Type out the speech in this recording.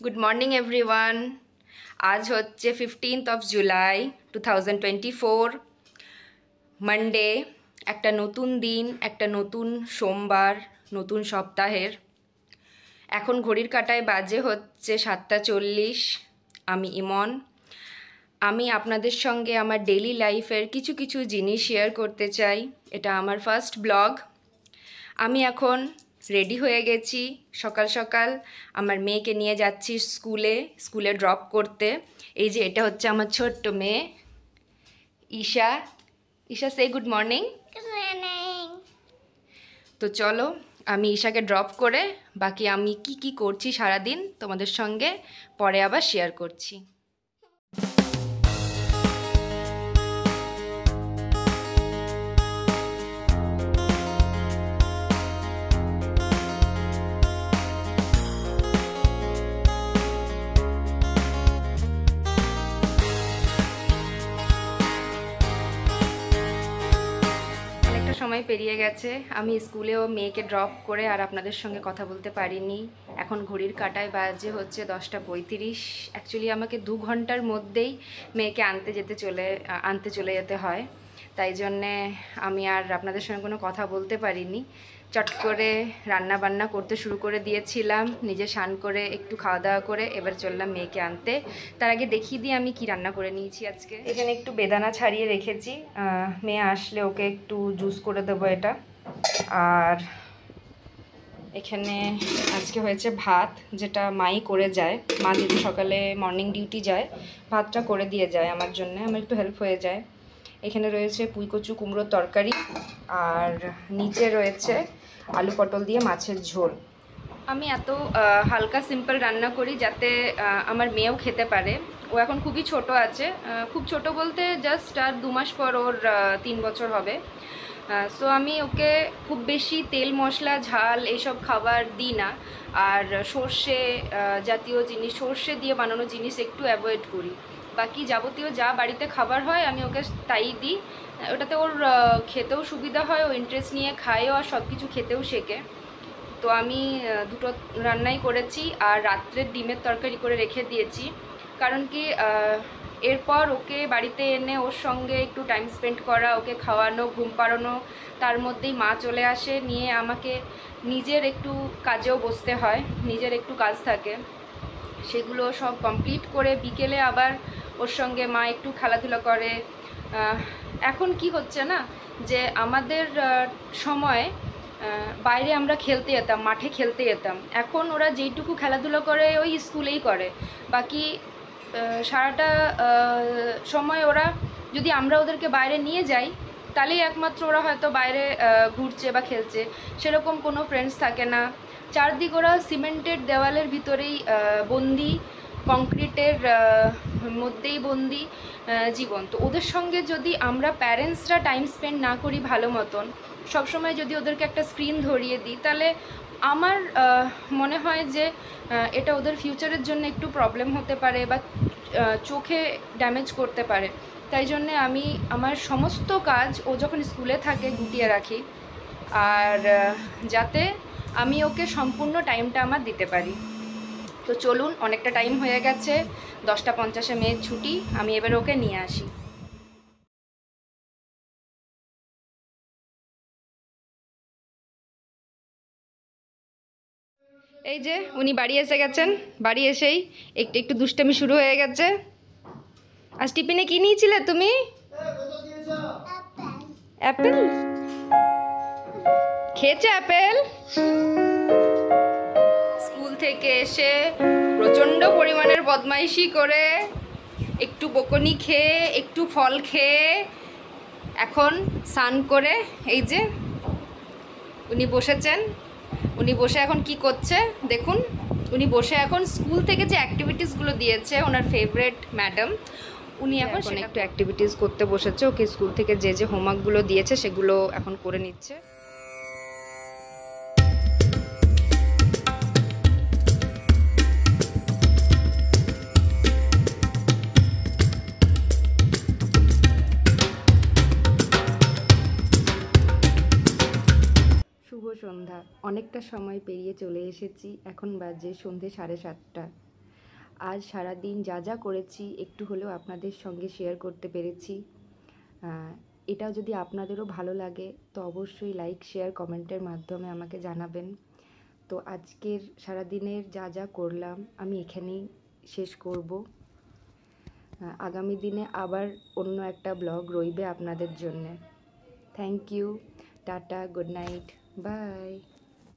Good morning everyone. আজ হচ্ছে 15th July 2024, Monday. একটা নতুন দিন, একটা নতুন সোমবার, নতুন সপ্তাহের। এখন ঘড়ির কাঁটায় বাজে হচ্ছে 7:40। আমি ইমন। আমি আপনাদের সঙ্গে আমার ডেইলি লাইফের কিছু কিছু জিনিস শেয়ার করতে চাই। এটা আমার ফার্স্ট ব্লগ। আমি এখন রেডি হয়ে গেছি। সকাল সকাল আমার মেয়েকে নিয়ে যাচ্ছি স্কুলে ড্রপ করতে। এই যে এটা হচ্ছে আমার ছোট্ট মেয়ে ঈশা। ঈশা, সে গুড মর্নিং। তো চলো, আমি ঈশাকে ড্রপ করে বাকি আমি কি করছি সারাদিন তোমাদের সঙ্গে পরে আবার শেয়ার করছি। সময় পেরিয়ে গেছে, আমি স্কুলেও মেয়েকে ড্রপ করে আর আপনাদের সঙ্গে কথা বলতে পারিনি। এখন ঘড়ির কাঁটায় বাজে হচ্ছে 10:35। অ্যাকচুয়ালি আমাকে 2 ঘন্টার মধ্যেই মেয়েকে আনতে চলে যেতে হয়, তাই জন্যে আমি আর আপনাদের সঙ্গে কোনো কথা বলতে পারিনি। চট করে রান্না বান্না করতে শুরু করে দিয়েছিলাম, নিজে স্নান করে একটু খাওয়া দাওয়া করে এবার চললাম মেয়েকে আনতে। তার আগে দেখিয়ে দিই আমি কি রান্না করে নিয়েছি আজকে। এখানে একটু বেদানা ছাড়িয়ে রেখেছি, মেয়ে আসলে ওকে একটু জুস করে দেবো এটা। আর এখানে আজকে হয়েছে ভাত, যেটা মাই করে যায়। মা যদি সকালে মর্নিং ডিউটি যায়, ভাতটা করে দিয়ে যায় আমার জন্য, আমার একটু হেল্প হয়ে যায়। এখানে রয়েছে পুঁইকচু কুমড়োর তরকারি, আর নিচে রয়েছে আলু পটল দিয়ে মাছের ঝোল। আমি এত হালকা সিম্পল রান্না করি যাতে আমার মেয়েও খেতে পারে। ও এখন খুবই ছোট আছে, খুব ছোট বলতে জাস্ট আর 2 মাস পর ওর 3 বছর হবে। সো আমি ওকে খুব বেশি তেল মশলা ঝাল এইসব খাবার দিই না, আর সর্ষে জাতীয় জিনিস, সর্ষে দিয়ে বানানো জিনিস একটু অ্যাভয়েড করি। বাকি যাবতীয় যা বাড়িতে খাবার হয় আমি ওকে তাই দিই। ওটাতে ওর খেতেও সুবিধা হয়, ও ইন্টারেস্ট নিয়ে খায়ও আর সব কিছু খেতেও শেখে। তো আমি দুটো রান্নাই করেছি, আর রাত্রের ডিমের তরকারি করে রেখে দিয়েছি। কারণ কি এরপর ওকে বাড়িতে এনে ওর সঙ্গে একটু টাইম স্পেন্ড করা, ওকে খাওয়ানো, ঘুম পাড়ানো, তার মধ্যেই মা চলে আসে নিয়ে আমাকে নিজের একটু কাজেও বসতে হয়, নিজের একটু কাজ থাকে, সেগুলো সব কমপ্লিট করে বিকেলে আবার ওর সঙ্গে মা একটু খেলাধুলা করে। এখন কি হচ্ছে না যে আমাদের সময় বাইরে আমরা খেলতে যেতাম, মাঠে খেলতে যেতাম। এখন ওরা যেইটুকু খেলাধুলা করে ওই স্কুলেই করে, বাকি সারাটা সময় ওরা যদি আমরা ওদেরকে বাইরে নিয়ে যাই তাহলেই একমাত্র ওরা হয়তো বাইরে ঘুরছে বা খেলছে, সেরকম কোনো ফ্রেন্ডস থাকে না। চারদিক ওরা সিমেন্টেড দেওয়ালের ভিতরেই বন্দি, কংক্রিটের মধ্যেই বন্দি জীবন। তো ওদের সঙ্গে যদি আমরা প্যারেন্টসরা টাইম স্পেন্ড না করি ভালো মতন, সবসময় যদি ওদেরকে একটা স্ক্রিন ধরিয়ে দিই, তাহলে আমার মনে হয় যে এটা ওদের ফিউচারের জন্য একটু প্রবলেম হতে পারে বা চোখে ড্যামেজ করতে পারে। তাই জন্যে আমি আমার সমস্ত কাজ ও যখন স্কুলে থাকে গুটিয়ে রাখি, আর যাতে আমি ওকে সম্পূর্ণ টাইমটা আমার দিতে পারি। তো চলুন, অনেকটা টাইম হয়ে গেছে, 10:50 মেয়ের ছুটি, আমি এবার ওকে নিয়ে আসি। এই যে উনি বাড়ি এসে গেছেন, বাড়ি এসেই একটু একটু দুষ্টামি শুরু হয়ে গেছে। আজ টিফিনে কি নিয়েছিলে তুমি? অ্যাপেল খেয়েছে? অ্যাপেল স্কুল থেকে এসে প্রচণ্ড পরিমাণের বদমাইশি করে, একটু বকুনি খেয়ে, একটু ফল খেয়ে, এখন স্নান করে এই যে উনি বসেছেন। উনি বসে এখন কি করছে দেখুন। উনি বসে এখন স্কুল থেকে যে অ্যাক্টিভিটিসগুলো দিয়েছে ওনার ফেভারিট ম্যাডাম, উনি এখন একটু অ্যাক্টিভিটিস করতে বসেছে। ওকে স্কুল থেকে যে যে হোমওয়ার্কগুলো দিয়েছে সেগুলো এখন করে নিচ্ছে। শুভ সন্ধ্যা। অনেকটা সময় পেরিয়ে চলে এসেছি, এখন বাজে সন্ধে 7:30। আজ সারাদিন যা যা করেছি একটু হলেও আপনাদের সঙ্গে শেয়ার করতে পেরেছি। এটা যদি আপনাদেরও ভালো লাগে তো অবশ্যই লাইক, শেয়ার, কমেন্টের মাধ্যমে আমাকে জানাবেন। তো আজকের সারাদিনের যা যা করলাম আমি এখানেই শেষ করব। আগামী দিনে আবার অন্য একটা ব্লগ রইবে আপনাদের জন্যে। Thank you, tata, good night, by.